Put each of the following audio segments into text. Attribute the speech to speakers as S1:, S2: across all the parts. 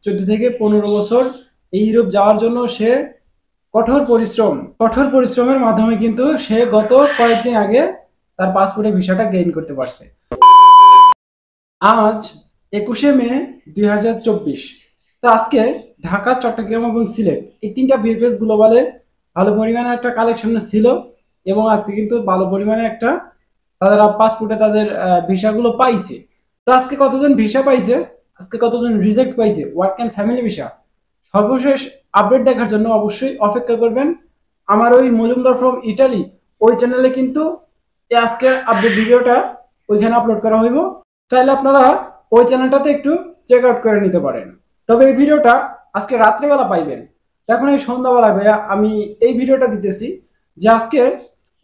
S1: 14 থেকে 15 বছর এই ইউরোপ যাওয়ার জন্য সে কঠোর পরিশ্রমের মাধ্যমে কিন্তু সে গত কয়েকদিন আগে তার পাসপোর্টের ভিসাটা গেইন করতে পারছে। আজ 21শে মে 2024। তো আজকে ঢাকা, চট্টগ্রাম এবং সিলেট এই তিনটা বিএফএস গ্লোবালে ভালো পরিমাণে একটা কালেকশন ছিল এবং আজকে কিন্তু ভালো পরিমাণে একটা তারা পাসপোর্টে তাদের ভিসাগুলো পাইছে। তো আজকে কতজন ভিসা পাইছে, আজকে কতজন রিজেক্ট পাইছে, ওয়ার্ক অ্যান্ড ফ্যামিলি ভিসা, সর্বশেষ আপডেট দেখার জন্য অবশ্যই অপেক্ষা করবেন আমার ওই মজুমদার ফ্রম ইটালি ওই চ্যানেলে। কিন্তু আজকে আপডেট ভিডিওটা ওইখানে আপলোড করা হইব, চাইলে আপনারা ওই চ্যানেলটাতে একটু চেক আউট করে নিতে পারেন। তবে এই ভিডিওটা আজকে রাত্রেবেলা পাইবেন। এখন এই সন্ধ্যাবেলা ভাইয়া আমি এই ভিডিওটা দিতেছি যে আজকে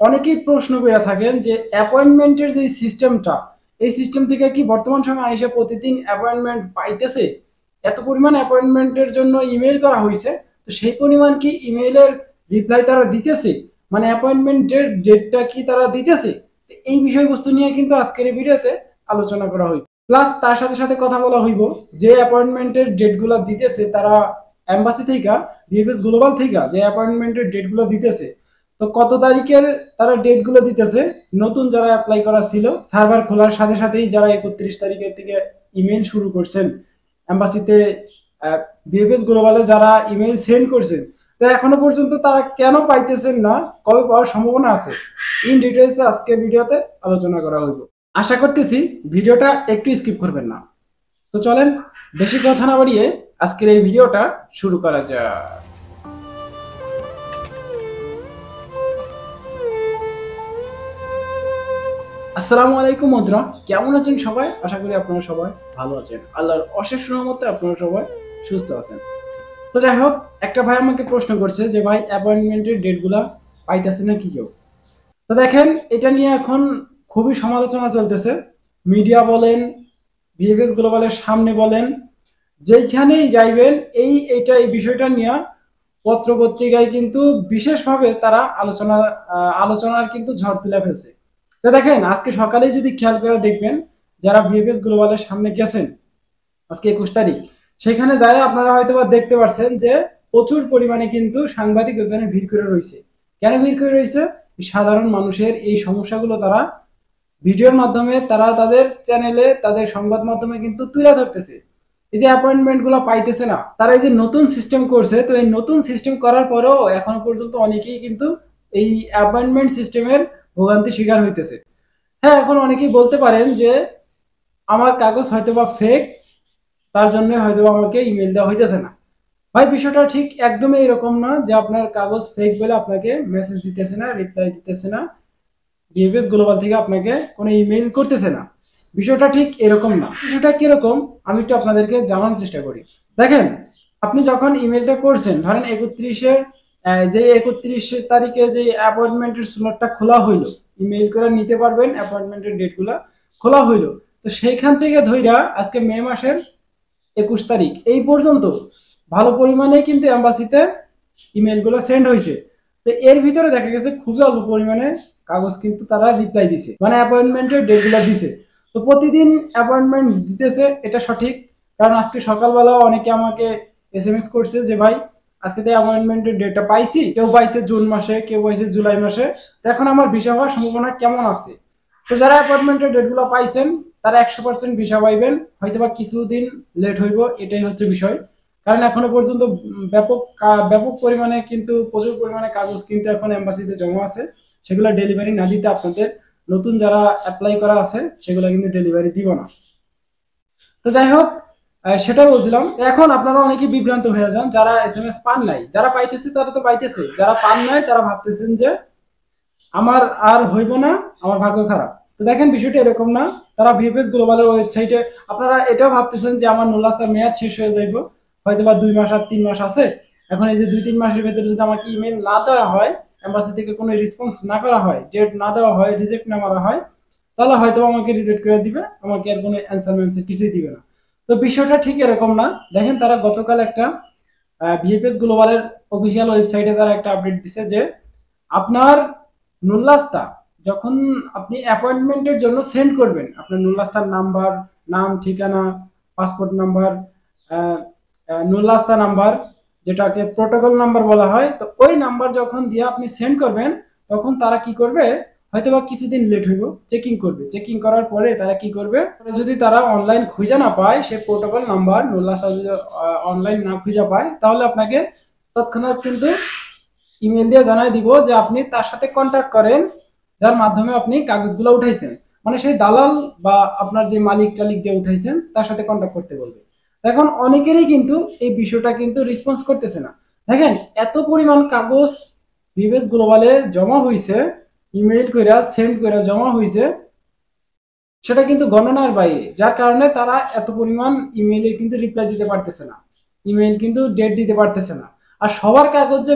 S1: অনেকেই প্রশ্ন করে থাকেন যে অ্যাপয়েন্টমেন্টের যে সিস্টেমটা, এই সিস্টেম থেকে কি বর্তমান সময় এসে প্রতিদিন অ্যাপয়েন্টমেন্ট পাইতেছে? এত পরিমাণ অ্যাপয়েন্টমেন্টের জন্য ইমেল করা হয়েছে, তো সেই পরিমাণ কি ইমেইলের রিপ্লাই তারা দিতেছে, মানে অ্যাপয়েন্টমেন্টের ডেটটা কি তারা দিতেছে? এই বিষয়বস্তু নিয়ে কিন্তু আজকের এই ভিডিওতে আলোচনা করা হইব। প্লাস তার সাথে সাথে কথা বলা হইব যে অ্যাপয়েন্টমেন্টের ডেটগুলো দিতেছে তারা এম্বাসি থেকে, বিএফএস গ্লোবাল থেকে যে অ্যাপয়েন্টমেন্টের ডেটগুলো দিতেছে, তো কত তারিখের তারা ডেটগুলো দিতেছে। নতুন যারা অ্যাপ্লাই করা ছিল সার্ভার খোলার সাথে সাথেই যারা 31 তারিখের থেকে ইমেল শুরু করছেন এম্বাসিতে, বিএফএস গ্লোবালে যারা ইমেল সেন্ড করছেন, তো এখনো পর্যন্ত তারা কেন পাইতেছেন না, কবে পাওয়ার সম্ভাবনা আছে, ইন ডিটেলস আজকে ভিডিওতে আলোচনা করা হইব। আশা করতেছি ভিডিওটা একটু স্কিপ করবেন না। তো চলেন বেশি কথা না বাড়িয়ে আজকের এই ভিডিওটা শুরু করা যাক। আসসালামু আলাইকুম বন্ধুরা, কেমন আছেন সবাই? আশা করি আপনারা সবাই ভালো আছেন, আল্লাহর অশেষ রহমতে আপনারা সবাই সুস্থ আছেন। তো যাই হোক, একটা ভাই আমাকে প্রশ্ন করছে যে ভাই অ্যাপয়েন্টমেন্টের ডেটগুলা পাইতেছে না কি কেউ? তো দেখেন, এটা নিয়ে এখন খুবই সমালোচনা চলতেছে। মিডিয়া বলেন, বিএফএস গ্লোবালের সামনে বলেন, যেইখানেই যাইবেন এই বিষয়টা নিয়ে পত্র পত্রিকায় কিন্তু বিশেষভাবে তারা আলোচনার কিন্তু ঝড় তুলে ফেলছে। তো দেখেন, আজকে সকালে যদি খেয়াল করে দেখবেন, যারা বিএফএস গ্লোবালের সামনে গেছেন আজকে 21 তারিখ, সেখানে যারা আপনারা হয়তো দেখতে পাচ্ছেন যে প্রচুর পরিমাণে কিন্তু সাংবাদিক ওখানে ভিড় করে রয়েছে। কেন ভিড় করে রয়েছে? সাধারণ মানুষের এই সমস্যাগুলো তারা ভিডিওর মাধ্যমে, তারা তাদের চ্যানেলে, তাদের সংবাদ মাধ্যমে কিন্তু তুলে ধরতেছে। এই যে অ্যাপয়েন্টমেন্ট গুলো পাইতেছে না, তারা এই যে নতুন সিস্টেম করছে, তো এই নতুন সিস্টেম করার পরেও এখনো পর্যন্ত অনেকেই কিন্তু এই অ্যাপয়েন্টমেন্ট সিস্টেমের ভোগান্তি শিকার হইতেছে। হ্যাঁ, এখন অনেকেই বলতে পারেন যে আমার কাগজ হয়তোবা ফেক, তার জন্য হয়তোবা আমাকে ইমেল দেওয়া হইতেছে না। ভাই, বিষয়টা ঠিক একদমই এরকম না যে আপনার কাগজ ফেক বলে আপনাকে মেসেজ দিতেছে না, রিপ্লাই দিতেছে না, বিএফএস গ্লোবাল থেকে আপনাকে কোনো ইমেল করতেছে না। বিষয়টা ঠিক এরকম না। বিষয়টা কিরকম আমি একটু আপনাদেরকে জানানোর চেষ্টা করি। দেখেন, আপনি যখন ইমেলটা করছেন, ধরেন 31 তারিখে যে অ্যাপয়েন্টমেন্টের স্লটটা খোলা হইলো, ইমেল করে নিতে পারবেন অ্যাপয়েন্টমেন্টের ডেটগুলো খোলা হইলো, তো সেইখান থেকে ধইরা আজকে মে মাসের 21 তারিখ এই পর্যন্ত ভালো পরিমাণে কিন্তু এম্বাসিতে ইমেলগুলো সেন্ড হয়েছে। তো এর ভিতরে দেখা গেছে খুবই অল্প পরিমাণে কাগজ কিন্তু তারা রিপ্লাই দিছে, মানে অ্যাপয়েন্টমেন্টের ডেটগুলো দিছে। তো প্রতিদিন অ্যাপয়েন্টমেন্ট দিতেছে এটা সঠিক, কারণ আজকে সকালবেলাও অনেকে আমাকে এসএমএস করছে যে ভাই আজকে তো অ্যাপয়েন্টমেন্টের ডেটটা পাইছি, কেউ পাইছে জুন মাসে, কেউ পাইছে জুলাই মাসে, তো এখন আমার ভিসা হওয়ার সম্ভাবনা কেমন আছে? তো যারা অ্যাপয়েন্টমেন্টের ডেটগুলো পাইছেন তারা 100% ভিসা পাইবেন, হয়তোবা কিছুদিন লেট হইব, এটাই হচ্ছে বিষয়। কারণ এখনো পর্যন্ত ব্যাপক পরিমাণে কিন্তু প্রচুর পরিমাণে কাগজ কিন্তু এখন এম্বাসিতে জমা আছে, সেগুলো ডেলিভারি না দিতে আপনাদের নতুন যারা অ্যাপ্লাই করা আছে সেগুলো কিন্তু ডেলিভারি দিব না। তো যাই হোক, সেটা বলছিলাম। এখন আপনারা অনেকে বিভ্রান্ত হয়ে যান, যারা এসএমএস পান নাই, যারা পাইতেছে তারা তো পাইতেছে, যারা পান নাই তারা ভাবতেছেন যে আমার আর হইব না, আমার ভাগ্য খারাপ। তো দেখেন, বিষয়টা এরকম না। তারা ভিএফএস গ্লোবালের ওয়েবসাইটে, আপনারা এটাও ভাবতেছেন যে আমার নুলাস্তার মেয়াদ শেষ হয়ে যাইব, হয়তো বা 2 মাস আর 3 মাস আছে, এখন এই যে 2-3 মাসের ভেতরে যদি আমাকে ইমেল না দেওয়া হয়, এম্বাসি থেকে কোনো রেসপন্স না করা হয়, ডেট না দেওয়া হয়, রিজেক্ট না মারা হয়, তাহলে হয়তো আমাকে রিজেক্ট করে দিবে, আমাকে আর কোনো অ্যান্সার কিছুই দিবে না। তো বিষয়টা ঠিক এরকম না। দেখেন, তারা গতকাল একটা ভিএফএস গ্লোবালের অফিসিয়াল ওয়েবসাইটে তারা একটা আপডেট দিছে যে আপনার নুল্লাস্তা যখন আপনি অ্যাপয়েন্টমেন্টের জন্য সেন্ড করবেন, আপনার নুল্লাস্তার নাম্বার, নাম, ঠিকানা, পাসপোর্ট নাম্বার, নুল্লাস্তা নাম্বার, যেটাকে প্রোটোকল নাম্বার বলা হয়। তো ওই নাম্বার যখন দিয়ে আপনি সেন্ড করবেন, তখন তারা কি করবে, হয়তোবা কিছুদিন লেট হইব, চেকিং করবে। চেকিং করার পরে তারা কি করবে, যদি তারা অনলাইন খুঁজে না পায়, সে প্রোটোকল নাম্বার নুল্লাস্তা যদি অনলাইন না খুঁজে পায়, তাহলে আপনাকে তৎক্ষণাৎ কিন্তু ইমেল দিয়ে জানাই দিব যে আপনি তার সাথে কন্ট্যাক্ট করেন, যার মাধ্যমে আপনি কাগজগুলো উঠাইছেন। মানে সেই দালাল বা আপনার যে মালিক টালিক দিয়ে উঠাইছেন তার সাথে কন্ট্যাক্ট করতে বলবে। এখন অনেকেরই কিন্তু এই বিষয়টা কিন্তু রেসপন্স করতেছে না। দেখেন এত পরিমাণ কাগজ বিবেস গ্লোবালে জমা হয়েছে, ইমেইল কইরা সেন্ড কইরা জমা হয়েছে, সেটা কিন্তু গণনার বাইরে, যার কারণে তারা এত পরিমাণ ইমেইলে কিন্তু রিপ্লাই দিতে পারতেছে না, ইমেইল কিন্তু ডেট দিতে পারতেছে না। আর সবার কাগজ যে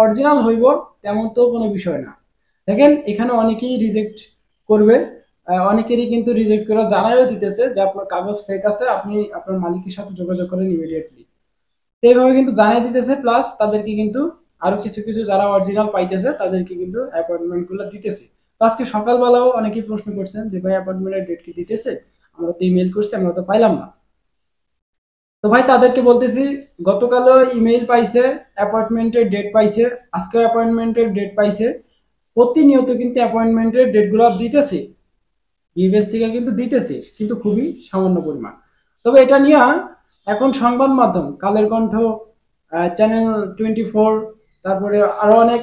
S1: অরিজিনাল হইব তেমন তো কোনো বিষয় না। দেখেন এখানে অনেকেই রিজেক্ট করবে, অনেকেরই কিন্তু রিজেক্ট করে জানাইও দিতেছে যে আপনার কাগজ ফেক আছে, আপনি আপনার মালিকের সাথে যোগাযোগ করেন ইমিডিয়েটলি। তো এইভাবে কিন্তু জানাই দিতেছে, প্লাস তাদেরকে কিন্তু আরো কিছু কিছু যারা অরিজিনাল পাইতেছে তাদেরকে কিন্তু অ্যাপয়েন্টমেন্ট গুলো দিতেছে। তো আজকে সকালবেলাও অনেকেই প্রশ্ন করছেন যে ভাই অ্যাপয়েন্টমেন্টের ডেট কি দিতেছে, আমরা তো ইমেল করছি, আমরা তো পাইলাম না। তো ভাই তাদেরকে বলতেছি, গতকালও ইমেইল পাইছে, অ্যাপয়েন্টমেন্টের ডেট পাইছে, আজকে অ্যাপয়েন্টমেন্টের ডেট পাইছে, প্রতিনিয়ত কিন্তু অ্যাপয়েন্টমেন্টের ডেটগুলো দিতেছে, বিবিএস থেকে কিন্তু দিতেছে, কিন্তু খুবই সামান্য পরিমাণ। তবে এটা নিয়ে এখন সংবাদ মাধ্যম কালের কণ্ঠ, চ্যানেল 24, তারপরে আরো অনেক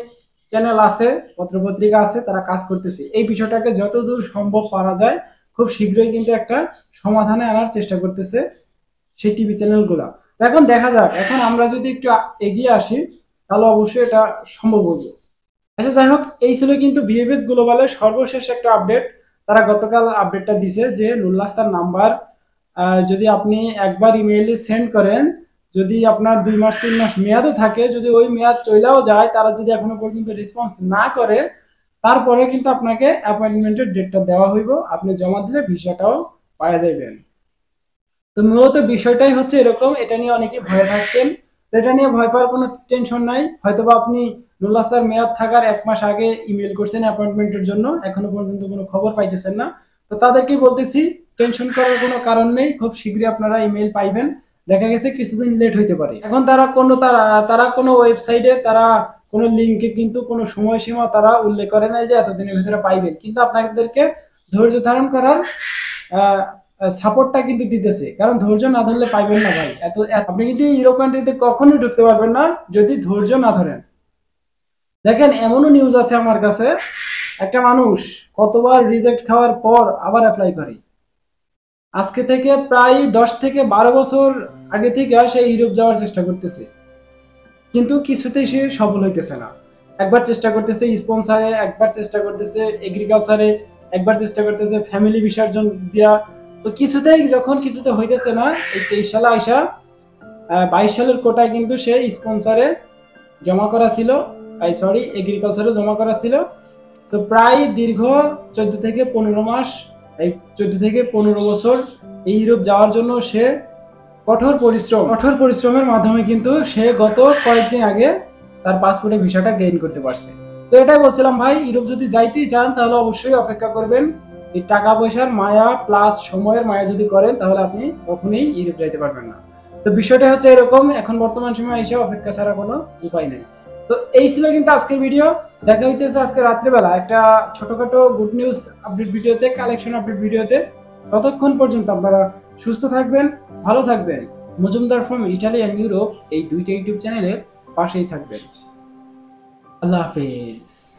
S1: চ্যানেল আছে, পত্রপত্রিকা আছে, তারা কাজ করতেছে এই বিষয়টাকে যতদূর সম্ভব পারা যায় খুব শীঘ্রই কিন্তু একটা সমাধানে আনার চেষ্টা করতেছে সেই টিভি চ্যানেলগুলা। এখন দেখা যাক, এখন আমরা যদি একটু এগিয়ে আসি তাহলে অবশ্যই এটা সম্ভব হবে। আচ্ছা যাই হোক, এই ছিল কিন্তু বিএফএস গ্লোবালের সর্বশেষ একটা আপডেট। তারা গতকাল আপডেটটা দিছে যে নুল্লাস্তার নাম্বার যদি আপনি একবার ইমেইলে সেন্ড করেন, যদি আপনার 2 মাস 3 মাস মেয়াদও থাকে, যদি ওই মেয়াদ চলেও যায়, তারা যদি এখনো পর্যন্ত রেসপন্স না করে, তারপরে কিন্তু আপনাকে অ্যাপয়েন্টমেন্টের ডেটটা দেওয়া হইব, আপনি জমা দিলে ভিসাটাও পাওয়া যাবেন। তো মূলত বিষয়টাই হচ্ছে এরকম, এটা নিয়ে অনেকে ভয় থাকতেন। তো এটা নিয়ে ভয় পাওয়ার কোনো টেনশন নাই। হয়তোবা আপনি নুল্লাস্তার মেয়াদ থাকার 1 মাস আগে ইমেল করছেন অ্যাপয়েন্টমেন্টের জন্য, এখনো পর্যন্ত কোনো খবর পাইতেছেন না। তো তাদেরকেই বলতেছি, টেনশন করার কোনো কারণ নেই, খুব শীঘ্রই আপনারা ইমেল পাইবেন। দেখা গেছে কিছুদিন লেট হইতে পারে। এখন তারা কোনো ওয়েবসাইটে, তারা কোনো লিঙ্কে কিন্তু কোনো সময়সীমা তারা উল্লেখ করে নাই যে এতদিনের ভিতরে পাইবেন, কিন্তু আপনাদেরকে ধৈর্য ধারণ করার সাপোর্টটা কিন্তু দিতেছে, কারণ ধৈর্য না ধরলে পাইবেন না ভাই। আপনি কিন্তু ইউরোপ কান্ট্রিতে কখনোই ঢুকতে পারবেন না যদি ধৈর্য না ধরেন। দেখেন এমনও নিউজ আছে আমার কাছে, একটা মানুষ কতবার রিজেক্ট খাওয়ার পর আবার অ্যাপ্লাই করে। আজকে থেকে প্রায় 10 থেকে 12 বছর আগে থেকে সে ইউরোপ যাওয়ার চেষ্টা করতেছে, কিন্তু কিছুতেই সে সফল হইতেছে না। একবার চেষ্টা করতেছে স্পন্সারে, একবার চেষ্টা করতেছে এগ্রিকালচারে, একবার চেষ্টা করতেছে ফ্যামিলি বিসর্জন দিয়া। তো কিছুতেই যখন কিছুতে হইতেছে না, এই 23 সালে আইসা 22 সালের কোটায় কিন্তু সে স্পন্সারে জমা করা ছিল, সরি এগ্রিকালচারে জমা করা ছিল। তো প্রায় দীর্ঘ 14 থেকে 15 মাস, এই 14 থেকে 15 বছর এই ইউরোপ যাওয়ার জন্য সে কঠোর পরিশ্রমের মাধ্যমে কিন্তু সে গত কয়েকদিন আগে তার পাসপোর্টে ভিসাটা গেইন করতে পারছে। তো এটাই বলছিলাম ভাই, ইউরোপ যদি যাইতেই চান তাহলে অবশ্যই অপেক্ষা করবেন। এই টাকা পয়সার মায়া প্লাস সময়ের মায়া যদি করেন তাহলে আপনি কখনোই ইউরোপ যাইতে পারবেন না। তো বিষয়টা হচ্ছে এরকম, এখন বর্তমান সময় এসে অপেক্ষা ছাড়া কোনো উপায় নেই। তো এই ছিল কিন্তু আজকের ভিডিও। দেখা হইতেছে আজকে রাত্রেবেলা একটা ছোটখাটো গুড নিউজ আপডেট ভিডিওতে, কালেকশন আপডেট ভিডিওতে। ততক্ষণ পর্যন্ত আপনারা সুস্থ থাকবেন, ভালো থাকবেন। Majumdar from Italy and Europe এই দুইটা ইউটিউব চ্যানেলের পাশেই থাকবেন। আল্লাহ হাফেজ।